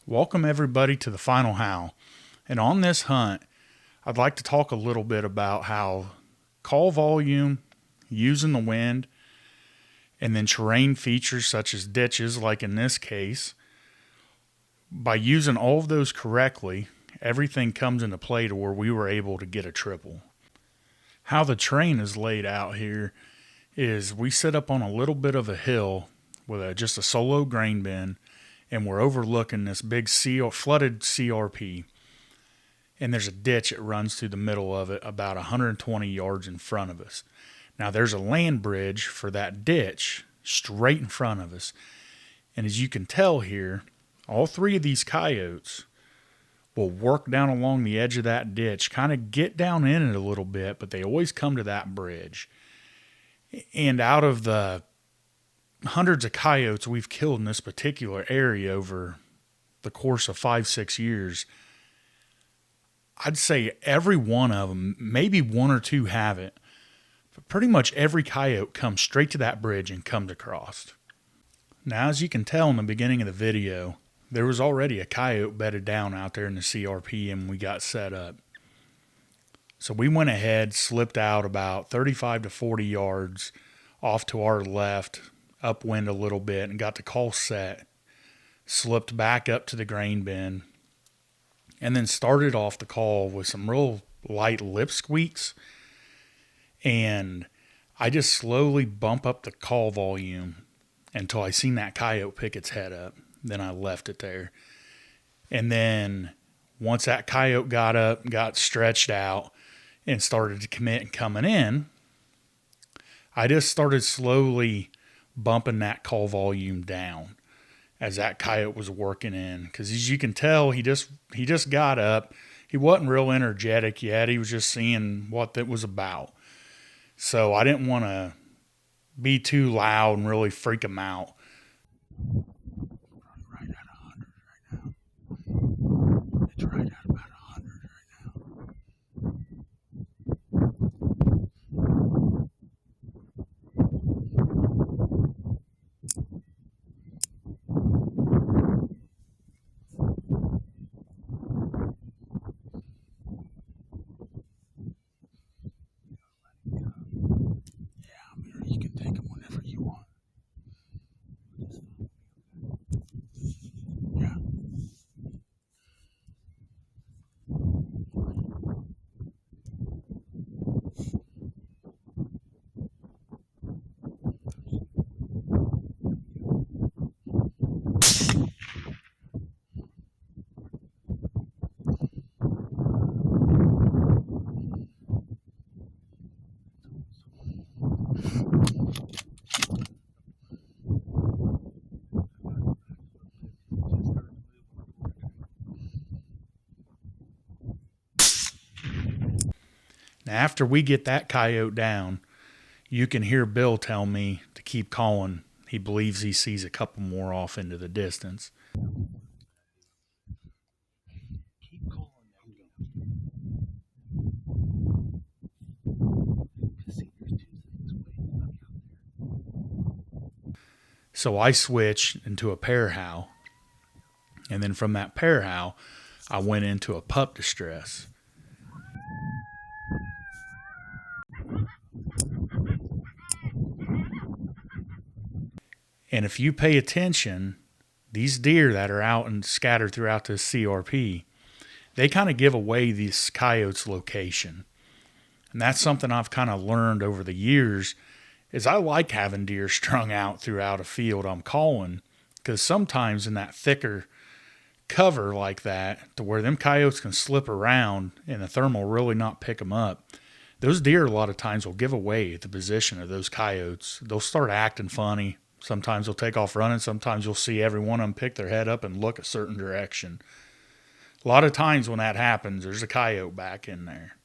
Welcome everybody to the final howl. And on this hunt, I'd like to talk a little bit about how call volume, using the wind, and then terrain features such as ditches, like in this case, by using all of those correctly, everything comes into play to where we were able to get a triple. How the terrain is laid out here is we sit up on a little bit of a hill with just a solo grain bin, and we're overlooking this big flooded CRP. And there's a ditch that runs through the middle of it about 120 yards in front of us. Now there's a land bridge for that ditch straight in front of us. And as you can tell here, all three of these coyotes will work down along the edge of that ditch, kind of get down in it a little bit, but they always come to that bridge. And out of the hundreds of coyotes we've killed in this particular area over the course of 5-6 years, I'd say every one of them, maybe one or two haven't, but pretty much every coyote comes straight to that bridge and comes across. Now, as you can tell in the beginning of the video, there was already a coyote bedded down out there in the CRP and we got set up. So we went ahead, slipped out about 35 to 40 yards off to our left, upwind a little bit, and got the call set, slipped back up to the grain bin, and then started off the call with some real light lip squeaks. And I just slowly bump up the call volume until I seen that coyote pick its head up. Then I left it there. And then once that coyote got up, got stretched out, and started to commit and coming in, I just started slowly bumping that call volume down as that coyote was working in. Because as you can tell, he just got up. He wasn't real energetic yet. He was just seeing what that was about. So I didn't want to be too loud and really freak him out. Right at 100 right now. It's right at about 100 right now. You can take them whenever you want. Yeah. Now, after we get that coyote down, you can hear Bill tell me to keep calling. He believes he sees a couple more off into the distance. Keep calling them. So I switched into a pair howl. And then from that pair howl, I went into a pup distress. And if you pay attention, these deer that are out and scattered throughout this CRP, they kind of give away this coyote's location. And that's something I've kind of learned over the years, is I like having deer strung out throughout a field I'm calling, because sometimes in that thicker cover like that, to where them coyotes can slip around and the thermal really not pick them up, those deer a lot of times will give away the position of those coyotes. They'll start acting funny. Sometimes they'll take off running. Sometimes you'll see every one of them pick their head up and look a certain direction. A lot of times when that happens, there's a coyote back in there.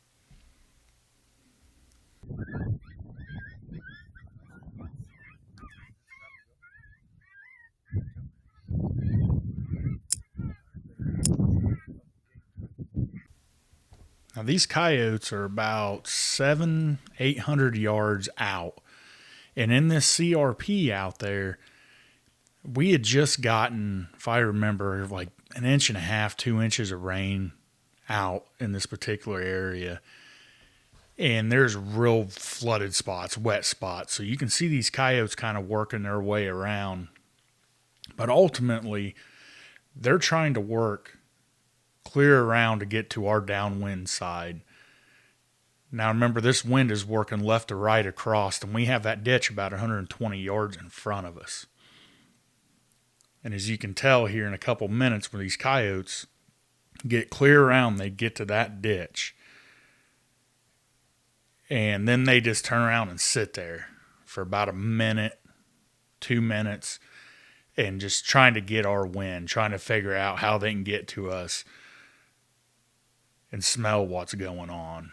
Now these coyotes are about 700-800 yards out. And in this CRP out there, We had just gotten, if I remember, like an inch and a half, 2 inches of rain out in this particular area. And there's real flooded spots, wet spots. So you can see these coyotes kind of working their way around. But ultimately, they're trying to work clear around to get to our downwind side. Now remember, this wind is working left to right across, and we have that ditch about 120 yards in front of us. And as you can tell here in a couple minutes, when these coyotes get clear around, they get to that ditch. And then they just turn around and sit there for about a minute, 2 minutes, and just trying to get our wind, trying to figure out how they can get to us and smell what's going on.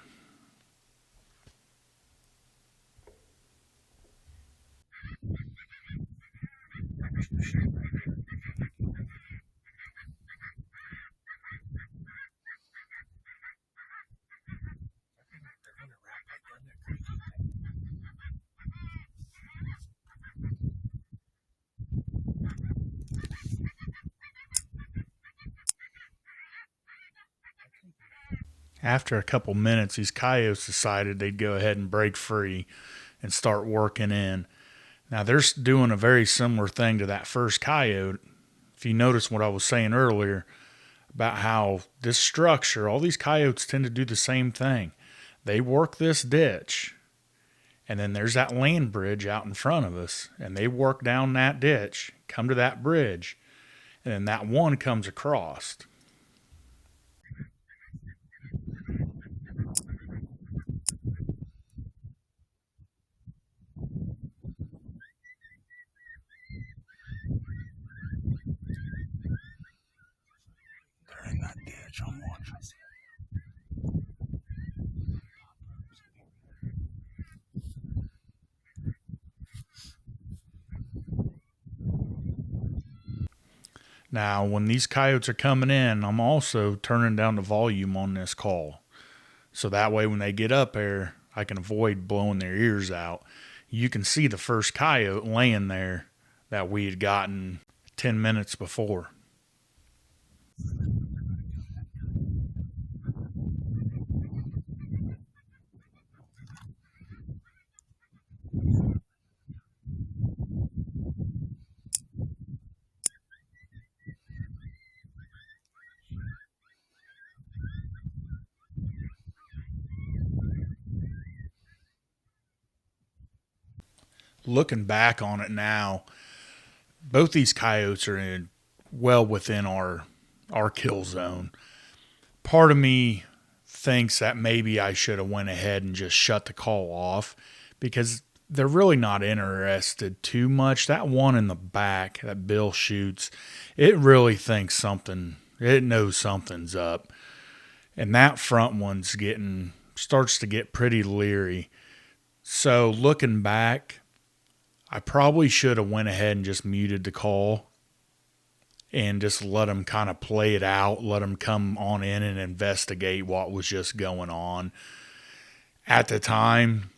After a couple minutes, these coyotes decided they'd go ahead and break free and start working in. Now, they're doing a very similar thing to that first coyote. If you notice what I was saying earlier about how this structure, all these coyotes tend to do the same thing. They work this ditch, and then there's that land bridge out in front of us, and they work down that ditch, come to that bridge, and then that one comes across. They're in that ditch. I'm watching. Now, when these coyotes are coming in, I'm also turning down the volume on this call. So that way, when they get up there, I can avoid blowing their ears out. You can see the first coyote laying there that we had gotten 10 minutes before. Looking back on it now, both these coyotes are well within our kill zone. Part of me thinks that maybe I should have went ahead and just shut the call off because they're really not interested too much. That one in the back that Bill shoots, it really thinks something, it knows something's up. And that front one's starts to get pretty leery. So looking back, I probably should have went ahead and just muted the call and just let them kind of play it out, let them come on in and investigate what was just going on. At the time,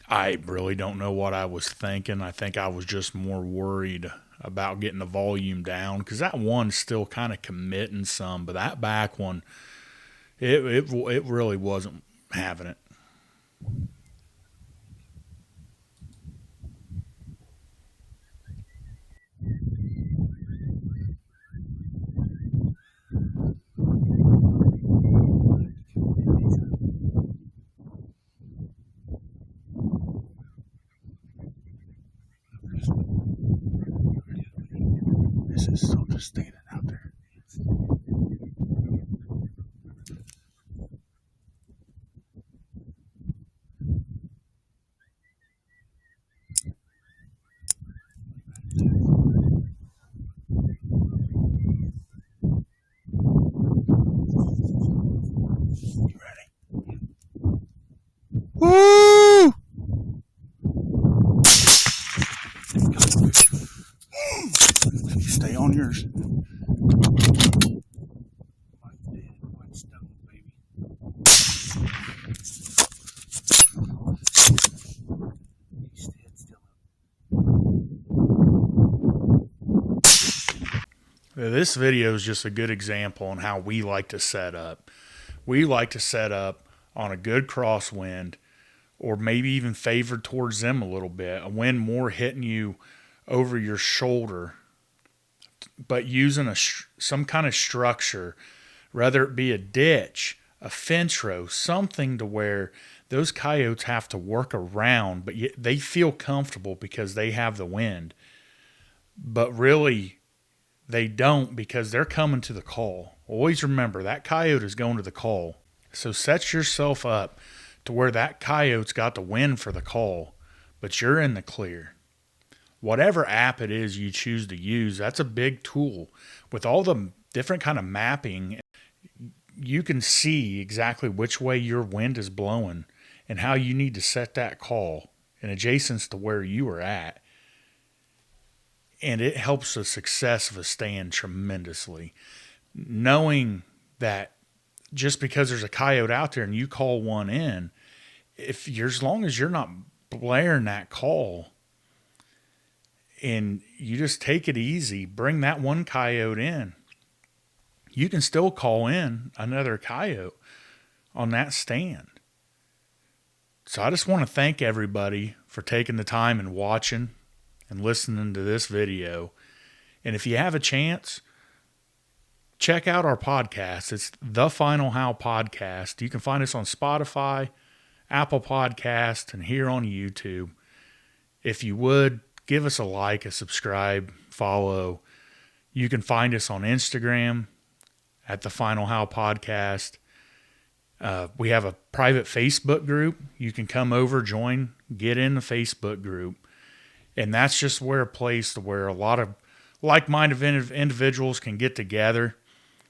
I really don't know what I was thinking. I think I was just more worried about getting the volume down because that one's still kind of committing some, but that back one, it really wasn't having it. This is still just standing out there. You ready? Woo! Stay on yours. This video is just a good example on how we like to set up. We like to set up on a good crosswind, or maybe even favored towards them a little bit, a wind more hitting you over your shoulder, but using some kind of structure, whether it be a ditch, a fence row, something to where those coyotes have to work around, but yet they feel comfortable because they have the wind. But really, they don't, because they're coming to the call. Always remember, that coyote is going to the call. So set yourself up to where that coyote's got the wind for the call, but you're in the clear. Whatever app it is you choose to use, that's a big tool. With all the different kind of mapping, you can see exactly which way your wind is blowing and how you need to set that call in adjacence to where you are at. And it helps the success of a stand tremendously. Knowing that just because there's a coyote out there and you call one in, as long as you're not blaring that call and you just take it easy, bring that one coyote in, you can still call in another coyote on that stand. So I just want to thank everybody for taking the time and watching and listening to this video. And if you have a chance, check out our podcast. It's The Final How Podcast. You can find us on Spotify, Apple Podcast, and here on YouTube. If you would, give us a like, a subscribe, follow. You can find us on Instagram at The Final How Podcast. We have a private Facebook group. You can come over, join, get in the Facebook group. And that's just a place where a lot of like-minded individuals can get together.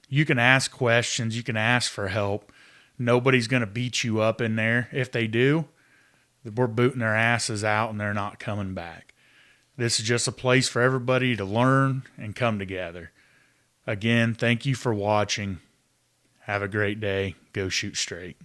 You can ask questions. You can ask for help. Nobody's going to beat you up in there. If they do, we're booting their asses out and they're not coming back. This is just a place for everybody to learn and come together. Again, thank you for watching. Have a great day. Go shoot straight.